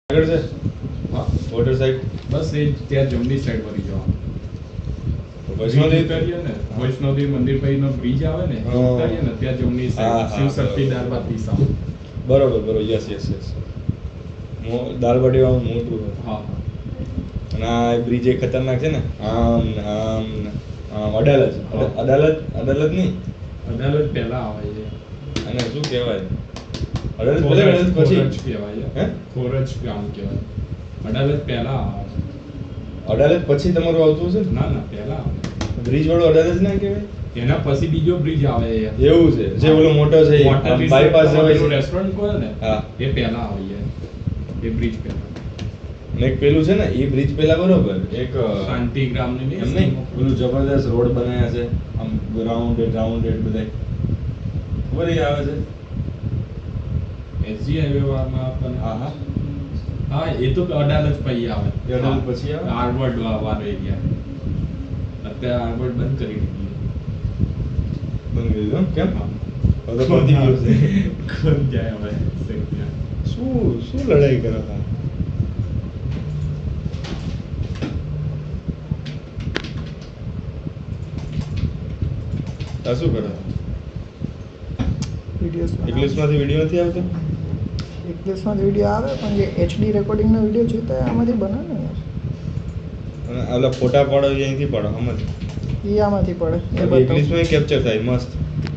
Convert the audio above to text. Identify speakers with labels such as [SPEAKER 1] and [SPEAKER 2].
[SPEAKER 1] આગળ છે
[SPEAKER 2] હા
[SPEAKER 1] વોટર સાઈડ
[SPEAKER 2] બસ એ ત્યાં જમણી સાઈડ વળી જવાનું
[SPEAKER 1] વૈષ્ણોદેવી
[SPEAKER 2] ઉતારીએ ને વૈષ્ણોદેવી મંદિર પછીનો બ્રિજ આવે ને
[SPEAKER 1] હા.
[SPEAKER 2] ઉતારીએ ને ત્યાં જમણી
[SPEAKER 1] હા,
[SPEAKER 2] સાઈડ
[SPEAKER 1] હા,
[SPEAKER 2] શિવશક્તિ
[SPEAKER 1] બરોબર.
[SPEAKER 2] દાળ ભાત દિશા
[SPEAKER 1] બરોબર યસ દાલબાટી વાળું મોટું છે
[SPEAKER 2] હા
[SPEAKER 1] અને આ બ્રિજ એ ખતરનાક છે ને આમ ને આમ ને આમ અડાલજ
[SPEAKER 2] હા.
[SPEAKER 1] અડાલજ નહીં
[SPEAKER 2] અદાલત પહેલા આવે છે
[SPEAKER 1] અને શું કહેવાય અડાલજ પહેલા અડાલજ પછી
[SPEAKER 2] ખોરજ કહેવાય
[SPEAKER 1] હે
[SPEAKER 2] છે ખોરજ ગામ કહેવાય અદાલત પહેલા આવે
[SPEAKER 1] અડાલજ પછી તમારું આવતું હશે
[SPEAKER 2] ના ના પહેલા આવે
[SPEAKER 1] બ્રિજ વાળું અડાલજ ના કહેવાય
[SPEAKER 2] એના પછી બીજો બ્રિજ આવે છે
[SPEAKER 1] એવું છે જે ઓલો મોટો છે બાયપાસ જવાય છે
[SPEAKER 2] રેસ્ટોરન્ટ કહો ને
[SPEAKER 1] હા
[SPEAKER 2] એ પહેલા આવી જાય એ બ્રિજ પહેલા
[SPEAKER 1] અને એક પેલું છે ને એ બ્રિજ પેલા બરોબર એક
[SPEAKER 2] શાંતિગ્રામ ને
[SPEAKER 1] એમ નહીં પેલું જબરદસ્ત રોડ બનાવ્યા છે આમ રાઉન્ડેડ બધાય ખબર એ આવે છે
[SPEAKER 2] એસજી હાઈવે વાળમાં આપણને
[SPEAKER 1] હા હા
[SPEAKER 2] હા એ તો અડાલજ પછી આવે
[SPEAKER 1] એ અડાલજ પછી આવે?
[SPEAKER 2] હાર્વર્ડ વાળો એરિયા અત્યારે હાર્વર્ડ બંધ કરી દીધી
[SPEAKER 1] બંધ કરી દીધું કેમ
[SPEAKER 2] હા.
[SPEAKER 1] હવે તો પતી ગયું છે
[SPEAKER 2] કોણ જાય હવે સત્યા.
[SPEAKER 1] શું લડાઈ કરો છો આ શું કરો ઇંગ્લિશમાંથી વિડીયો નથી આવતો
[SPEAKER 3] ઇંગ્લિશમાં વિડીયો આવે પણ જે એચડી રેકોર્ડિંગનો વિડીયો છે તો આમાંથી બને ને યાર
[SPEAKER 1] અને ઓલા ફોટા પાડો એ અહીંથી પાડો આમાંથી
[SPEAKER 3] એ આમાંથી પડે એ
[SPEAKER 1] ઇંગ્લિશમાં કેપ્ચર થાય મસ્ત